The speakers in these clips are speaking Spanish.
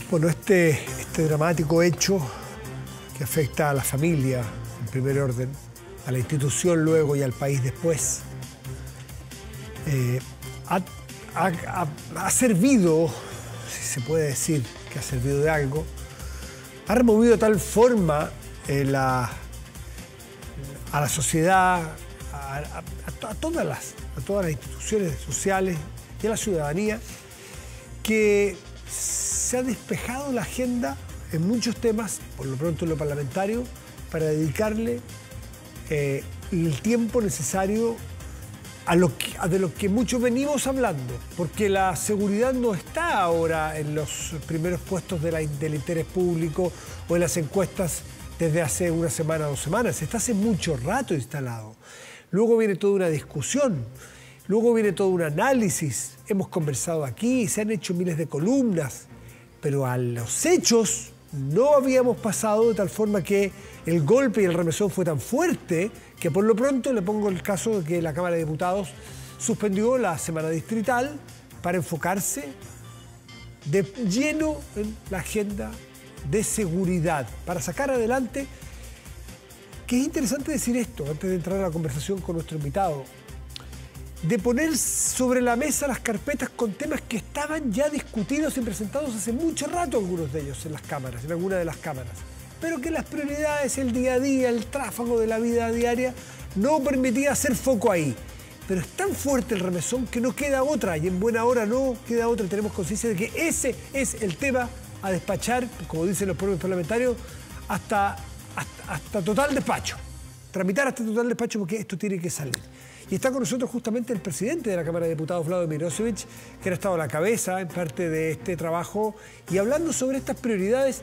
Bueno, este dramático hecho que afecta a la familia en primer orden, a la institución luego y al país después, ha servido, si se puede decir que ha servido de algo, ha removido de tal forma a la sociedad, a todas las instituciones sociales y a la ciudadanía, que se ha despejado la agenda en muchos temas, por lo pronto en lo parlamentario, para dedicarle el tiempo necesario de lo que muchos venimos hablando, porque la seguridad no está ahora en los primeros puestos del interés público o en las encuestas desde hace una semana o 2 semanas, está hace mucho rato instalado. Luego viene toda una discusión, luego viene todo un análisis, hemos conversado aquí, se han hecho miles de columnas, pero a los hechos no habíamos pasado, de tal forma que el golpe y el remesón fue tan fuerte que por lo pronto le pongo el caso de que la Cámara de Diputados suspendió la semana distrital para enfocarse de lleno en la agenda de seguridad, para sacar adelante, que es interesante decir esto antes de entrar a la conversación con nuestro invitado, de poner sobre la mesa las carpetas con temas que estaban ya discutidos y presentados hace mucho rato, algunos de ellos en las cámaras, en alguna de las cámaras, pero que las prioridades, el día a día, el tráfago de la vida diaria, no permitía hacer foco ahí. Pero es tan fuerte el remesón que no queda otra, y en buena hora no queda otra. Tenemos conciencia de que ese es el tema a despachar, como dicen los propios parlamentarios, hasta total despacho. Tramitar hasta total despacho, porque esto tiene que salir. Y está con nosotros justamente el presidente de la Cámara de Diputados, Vlado Mirosevic, que ha estado a la cabeza en parte de este trabajo. Y hablando sobre estas prioridades,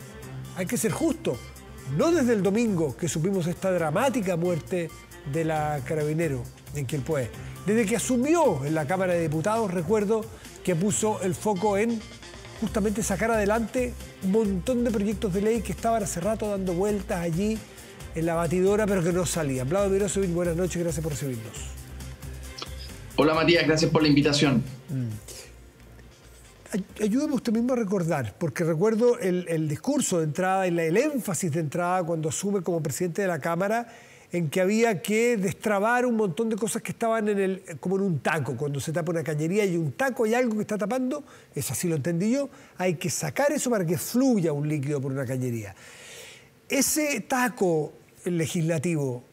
hay que ser justo. No desde el domingo que supimos esta dramática muerte de la carabinero en Quilpué. Desde que asumió en la Cámara de Diputados, recuerdo que puso el foco en justamente sacar adelante un montón de proyectos de ley que estaban hace rato dando vueltas allí en la batidora, pero que no salían. Vlado Mirosevic, buenas noches, gracias por recibirnos. Hola Matías, gracias por la invitación. Ayúdame usted mismo a recordar, porque recuerdo el discurso de entrada y el énfasis de entrada cuando asume como presidente de la Cámara, en que había que destrabar un montón de cosas que estaban como en un taco. Cuando se tapa una cañería y un taco hay algo que está tapando, eso así lo entendí yo, hay que sacar eso para que fluya un líquido por una cañería. Ese taco legislativo,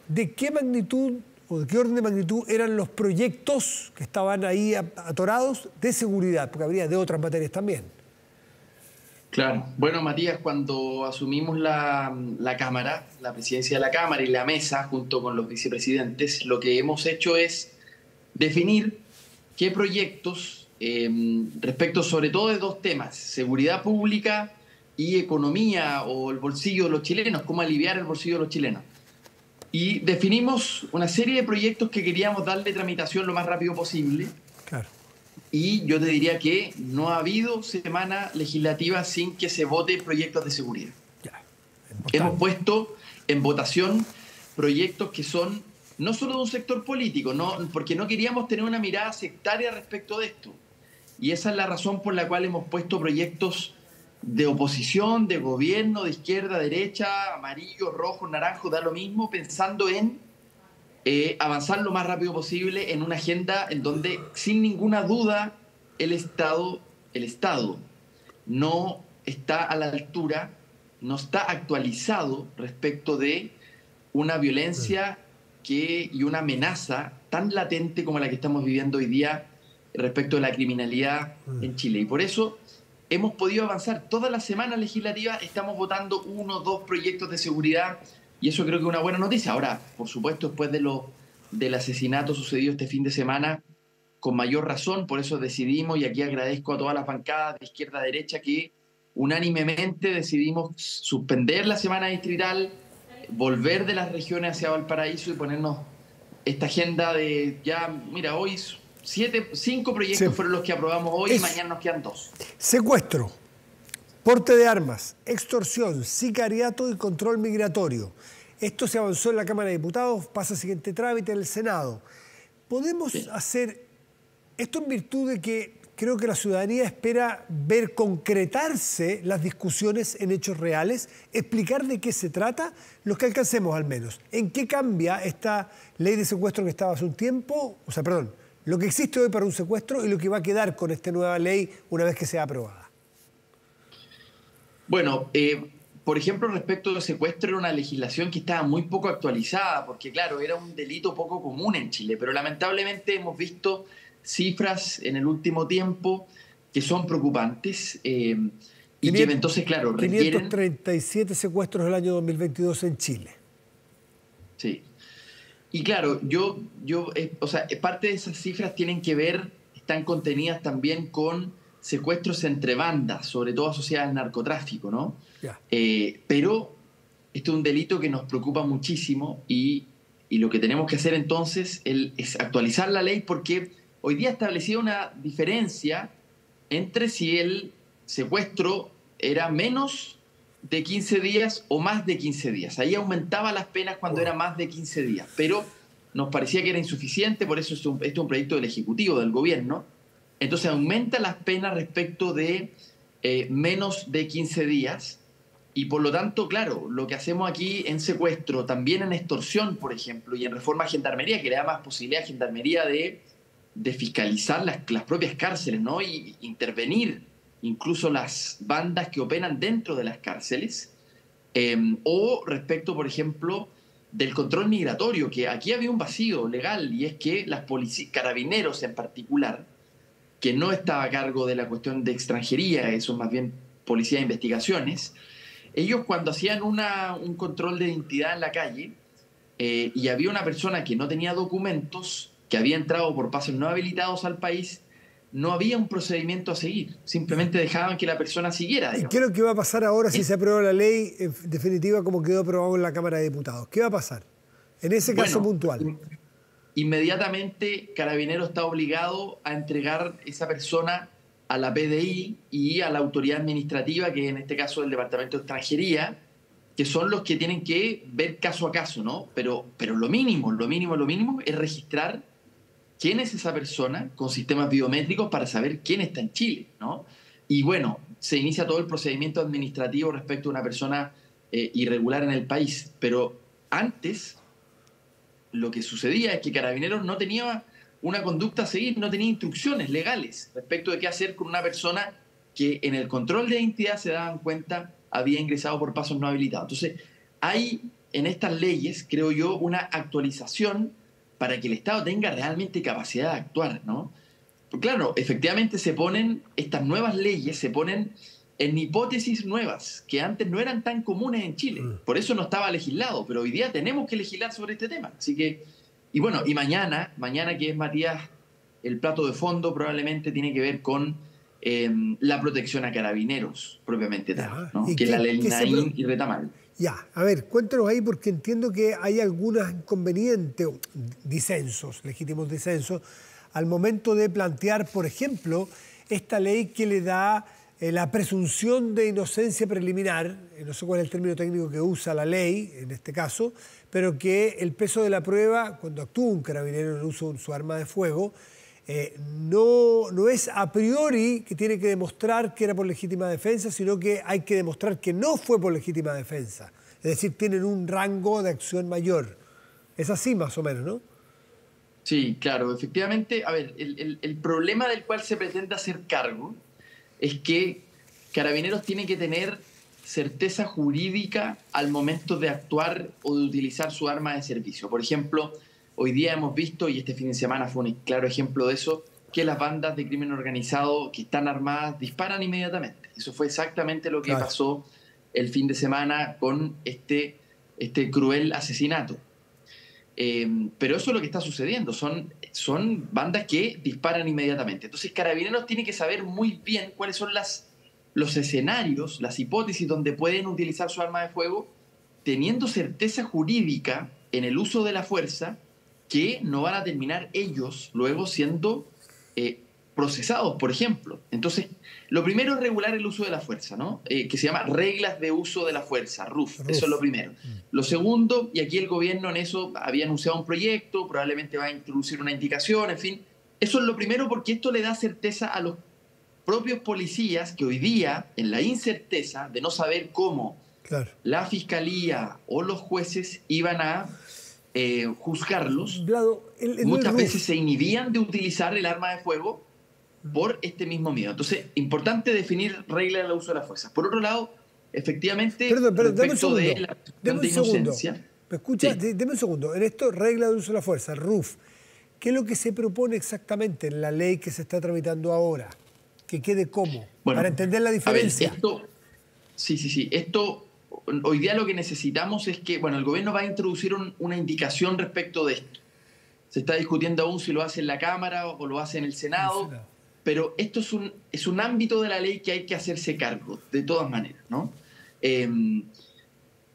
¿de qué magnitud o de qué orden de magnitud eran los proyectos que estaban ahí atorados de seguridad? Porque habría de otras materias también. Claro. Bueno, Matías, cuando asumimos la Cámara, la presidencia de la Cámara y la mesa, junto con los vicepresidentes, lo que hemos hecho es definir qué proyectos, respecto sobre todo de 2 temas, seguridad pública y economía o el bolsillo de los chilenos, cómo aliviar el bolsillo de los chilenos. Y definimos una serie de proyectos que queríamos darle tramitación lo más rápido posible. Claro. Y yo te diría que no ha habido semana legislativa sin que se vote proyectos de seguridad. Ya, hemos puesto en votación proyectos que son no solo de un sector político, porque no queríamos tener una mirada sectaria respecto de esto. Y esa es la razón por la cual hemos puesto proyectos de oposición, de gobierno, de izquierda, derecha, amarillo, rojo, naranjo, da lo mismo, pensando en avanzar lo más rápido posible en una agenda en donde, sin ninguna duda, el Estado no está a la altura, no está actualizado respecto de una violencia y una amenaza tan latente como la que estamos viviendo hoy día respecto de la criminalidad en Chile. Y por eso hemos podido avanzar. Toda la semana legislativa estamos votando 1 o 2 proyectos de seguridad, y eso creo que es una buena noticia. Ahora, por supuesto, después del asesinato sucedido este fin de semana, con mayor razón, por eso decidimos, y aquí agradezco a todas las bancadas de izquierda a derecha, que unánimemente decidimos suspender la semana distrital, volver de las regiones hacia Valparaíso y ponernos esta agenda de ya, mira, hoy 5 proyectos fueron los que aprobamos hoy y mañana nos quedan 2. Secuestro, porte de armas, extorsión, sicariato y control migratorio. Esto se avanzó en la Cámara de Diputados, pasa al siguiente trámite en el Senado. ¿Podemos hacer esto en virtud de que creo que la ciudadanía espera ver concretarse las discusiones en hechos reales, explicar de qué se trata, los que alcancemos al menos. ¿En qué cambia esta ley de secuestro que estaba hace un tiempo? O sea, perdón, lo que existe hoy para un secuestro y lo que va a quedar con esta nueva ley una vez que sea aprobada. Bueno, por ejemplo, respecto del secuestro, era una legislación que estaba muy poco actualizada, porque claro, era un delito poco común en Chile, pero lamentablemente hemos visto cifras en el último tiempo que son preocupantes y que entonces, claro, requieren... 537 secuestros el año 2022 en Chile. Sí. Y claro, o sea, parte de esas cifras tienen que ver, están contenidas también con secuestros entre bandas, sobre todo asociadas al narcotráfico, ¿no? Yeah. Pero este es un delito que nos preocupa muchísimo y lo que tenemos que hacer entonces es actualizar la ley, porque hoy día establecía una diferencia entre si el secuestro era menos de 15 días o más de 15 días. Ahí aumentaba las penas cuando era más de 15 días, pero nos parecía que era insuficiente, por eso este es un proyecto del Ejecutivo, del Gobierno. Entonces aumenta las penas respecto de menos de 15 días y por lo tanto, claro, lo que hacemos aquí en secuestro, también en extorsión, por ejemplo, y en reforma a Gendarmería, que le da más posibilidad a Gendarmería de fiscalizar las propias cárceles, ¿no? Y intervenir incluso las bandas que operan dentro de las cárceles, o respecto, por ejemplo, del control migratorio, que aquí había un vacío legal, y es que las carabineros en particular, que no estaba a cargo de la cuestión de extranjería, eso es más bien policía de investigaciones, ellos cuando hacían un control de identidad en la calle y había una persona que no tenía documentos, que había entrado por pasos no habilitados al país, no había un procedimiento a seguir, simplemente dejaban que la persona siguiera. Digamos. ¿Y qué es lo que va a pasar ahora si se aprueba la ley en definitiva como quedó aprobado en la Cámara de Diputados? ¿Qué va a pasar en ese caso puntual? Inmediatamente Carabineros está obligado a entregar esa persona a la PDI y a la autoridad administrativa, que en este caso el Departamento de Extranjería, que son los que tienen que ver caso a caso, ¿no? Pero lo mínimo es registrar quién es esa persona con sistemas biométricos para saber quién está en Chile, ¿no? Y bueno, se inicia todo el procedimiento administrativo respecto a una persona irregular en el país. Pero antes, lo que sucedía es que Carabineros no tenía una conducta a seguir, no tenía instrucciones legales respecto de qué hacer con una persona que en el control de identidad se daban cuenta había ingresado por pasos no habilitados. Entonces, hay en estas leyes, creo yo, una actualización para que el Estado tenga realmente capacidad de actuar, ¿no? Pues claro, efectivamente estas nuevas leyes se ponen en hipótesis nuevas, que antes no eran tan comunes en Chile. Por eso no estaba legislado, pero hoy día tenemos que legislar sobre este tema. Así que, y bueno, y mañana que es Matías, el plato de fondo probablemente tiene que ver con la protección a carabineros, propiamente tal, ¿no? Que es la ley Naín y Retamal. Ya, a ver, cuéntanos ahí porque entiendo que hay algunos inconvenientes, disensos, legítimos disensos, al momento de plantear, por ejemplo, esta ley que le da la presunción de inocencia preliminar, no sé cuál es el término técnico que usa la ley en este caso, pero que el peso de la prueba, cuando actúa un carabinero en el uso de su arma de fuego, no es a priori que tiene que demostrar que era por legítima defensa, sino que hay que demostrar que no fue por legítima defensa. Es decir, tienen un rango de acción mayor. Es así más o menos, ¿no? Sí, claro, efectivamente. A ver, el problema del cual se pretende hacer cargo es que Carabineros tiene que tener certeza jurídica al momento de actuar o de utilizar su arma de servicio. Por ejemplo, hoy día hemos visto, y este fin de semana fue un claro ejemplo de eso, que las bandas de crimen organizado que están armadas disparan inmediatamente. Eso fue exactamente lo que pasó el fin de semana con este cruel asesinato. Pero eso es lo que está sucediendo, son bandas que disparan inmediatamente. Entonces Carabineros tiene que saber muy bien cuáles son los escenarios, las hipótesis donde pueden utilizar su arma de fuego, teniendo certeza jurídica en el uso de la fuerza, que no van a terminar ellos luego siendo procesados, por ejemplo. Entonces, lo primero es regular el uso de la fuerza, ¿no? Que se llama Reglas de Uso de la Fuerza, RUF. Eso es lo primero. Lo segundo, y aquí el gobierno en eso había anunciado un proyecto, probablemente va a introducir una indicación, en fin. Eso es lo primero porque esto le da certeza propios policías que hoy día, en la incerteza de no saber cómo la fiscalía o los jueces iban a juzgarlos, Vlado, muchas veces se inhibían de utilizar el arma de fuego por este mismo miedo. Entonces, importante definir reglas del uso de la fuerza. Por otro lado, efectivamente, perdón, respecto de la presunción de inocencia... ¿Me escucha? Sí. Deme un segundo. En esto, regla de uso de la fuerza, RUF, ¿qué es lo que se propone exactamente en la ley que se está tramitando ahora? Que quede cómo, bueno, para entender la diferencia. A ver, esto, hoy día lo que necesitamos es que, bueno, el gobierno va a introducir una indicación respecto de esto. Se está discutiendo aún si lo hace en la Cámara o lo hace en el Senado, pero esto es un ámbito de la ley que hay que hacerse cargo, de todas maneras, ¿no?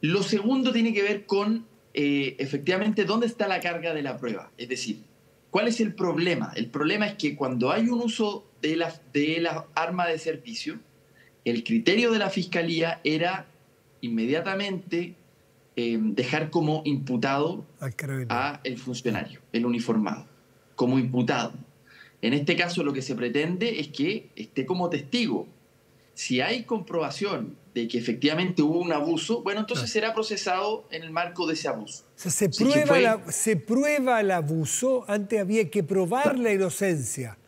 Lo segundo tiene que ver con, efectivamente, dónde está la carga de la prueba. Es decir, ¿cuál es el problema? El problema es que cuando hay un uso de la arma de servicio, el criterio de la Fiscalía era inmediatamente dejar como imputado a el funcionario, el uniformado, como imputado. En este caso lo que se pretende es que esté como testigo. Si hay comprobación de que efectivamente hubo un abuso, bueno, entonces será procesado en el marco de ese abuso. O sea, se prueba el abuso, antes había que probar la inocencia.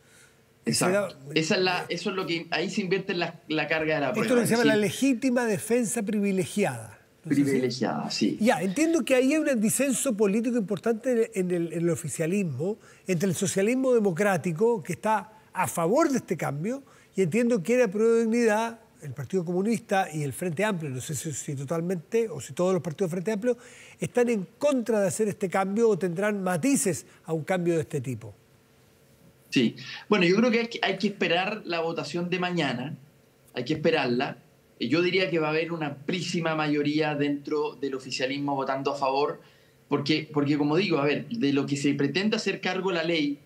Exacto. Eso es lo que ahí se invierte la carga de la prueba. Esto es lo que se llama la legítima defensa privilegiada. Privilegiada, sí. Ya, entiendo que ahí hay un disenso político importante en el oficialismo, entre el socialismo democrático, que está a favor de este cambio, y entiendo que era Prueba de Dignidad, el Partido Comunista y el Frente Amplio, no sé si totalmente, o si todos los partidos del Frente Amplio, están en contra de hacer este cambio o tendrán matices a un cambio de este tipo. Sí, bueno, yo creo que hay que esperar la votación de mañana, hay que esperarla. Yo diría que va a haber una amplísima mayoría dentro del oficialismo votando a favor, porque como digo, a ver, de lo que se pretende hacer cargo la ley,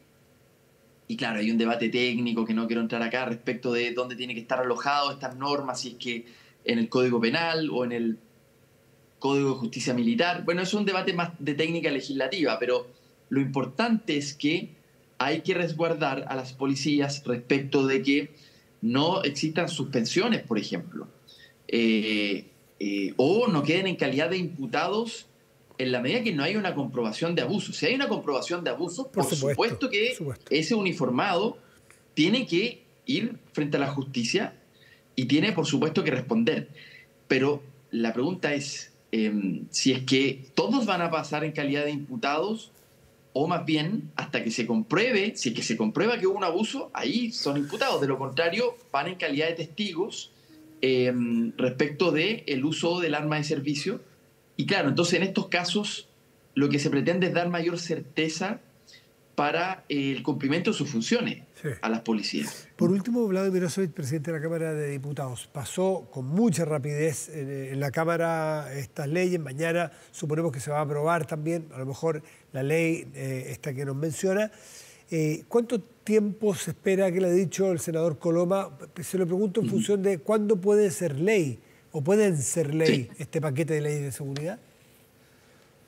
y claro, hay un debate técnico que no quiero entrar acá respecto de dónde tiene que estar alojado estas normas, si es que en el Código Penal o en el Código de Justicia Militar. Bueno, es un debate más de técnica legislativa, pero lo importante es que hay que resguardar a las policías respecto de que no existan suspensiones, por ejemplo, o no queden en calidad de imputados en la medida que no hay una comprobación de abuso. Si hay una comprobación de abuso, por supuesto que ese uniformado tiene que ir frente a la justicia y tiene, por supuesto, que responder. Pero la pregunta es si es que todos van a pasar en calidad de imputados o más bien hasta que se compruebe, si es que se comprueba que hubo un abuso, ahí son imputados. De lo contrario, van en calidad de testigos respecto del uso del arma de servicio. Y claro, entonces en estos casos lo que se pretende es dar mayor certeza para el cumplimiento de sus funciones a las policías. Por último, Vlado Mirosevic, presidente de la Cámara de Diputados, pasó con mucha rapidez en la Cámara estas leyes. Mañana suponemos que se va a aprobar también, a lo mejor la ley esta que nos menciona. ¿Cuánto tiempo se espera, que le ha dicho el senador Coloma? Se lo pregunto en función de cuándo puede ser ley o pueden ser ley este paquete de leyes de seguridad.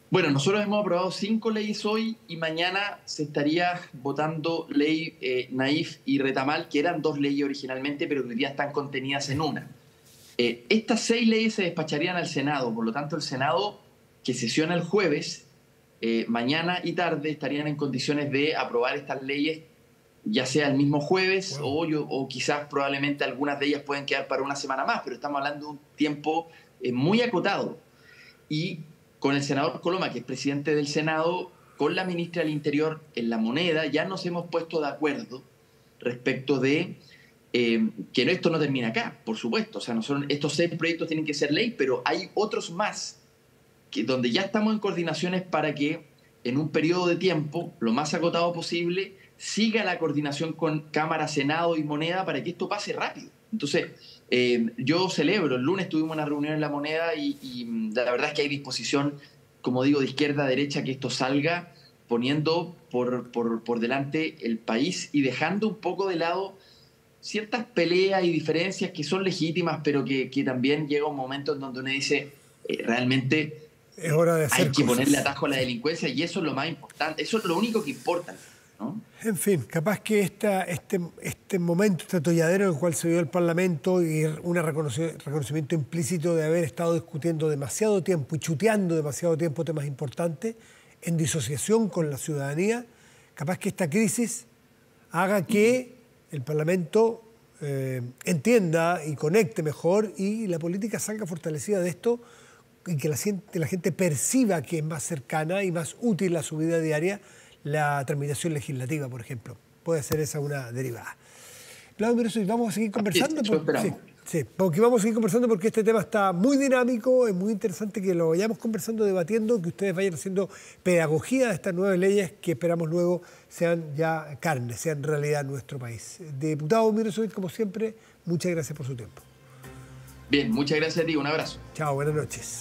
Bueno, nosotros hemos aprobado 5 leyes hoy y mañana se estaría votando ley Naif y Retamal, que eran 2 leyes originalmente, pero que hoy día están contenidas en una. Estas 6 leyes se despacharían al Senado, por lo tanto el Senado, que sesiona el jueves, mañana y tarde estarían en condiciones de aprobar estas leyes, ya sea el mismo jueves o quizás probablemente algunas de ellas pueden quedar para una semana más, pero estamos hablando de un tiempo muy acotado. Y con el senador Coloma, que es presidente del Senado, con la ministra del Interior en La Moneda, ya nos hemos puesto de acuerdo respecto de que esto no termina acá, por supuesto. O sea, estos 6 proyectos tienen que ser ley, pero hay otros más donde ya estamos en coordinaciones para que en un periodo de tiempo, lo más acotado posible, siga la coordinación con Cámara, Senado y Moneda para que esto pase rápido. Entonces, yo celebro, el lunes tuvimos una reunión en La Moneda y la verdad es que hay disposición, como digo, de izquierda a derecha, que esto salga poniendo por delante el país y dejando un poco de lado ciertas peleas y diferencias que son legítimas, pero que también llega un momento en donde uno dice, realmente es hora de hacer hay que ponerle atajo a la delincuencia y eso es lo más importante, eso es lo único que importa. ¿no? En fin, capaz que este momento, este atolladero en el cual se dio el Parlamento y un reconocimiento implícito de haber estado discutiendo demasiado tiempo y chuteando demasiado tiempo temas importantes en disociación con la ciudadanía, capaz que esta crisis haga que el Parlamento entienda y conecte mejor y la política salga fortalecida de esto y que la gente perciba que es más cercana y más útil a su vida diaria la tramitación legislativa, por ejemplo. Puede ser esa una derivada. Claudio Mirosevich, vamos a seguir conversando. Porque vamos a seguir conversando porque este tema está muy dinámico, es muy interesante que lo vayamos conversando, debatiendo, que ustedes vayan haciendo pedagogía de estas nuevas leyes que esperamos luego sean ya carne, sean realidad en nuestro país. Diputado Mirosevich, como siempre, muchas gracias por su tiempo. Bien, muchas gracias a ti, un abrazo. Chao, buenas noches.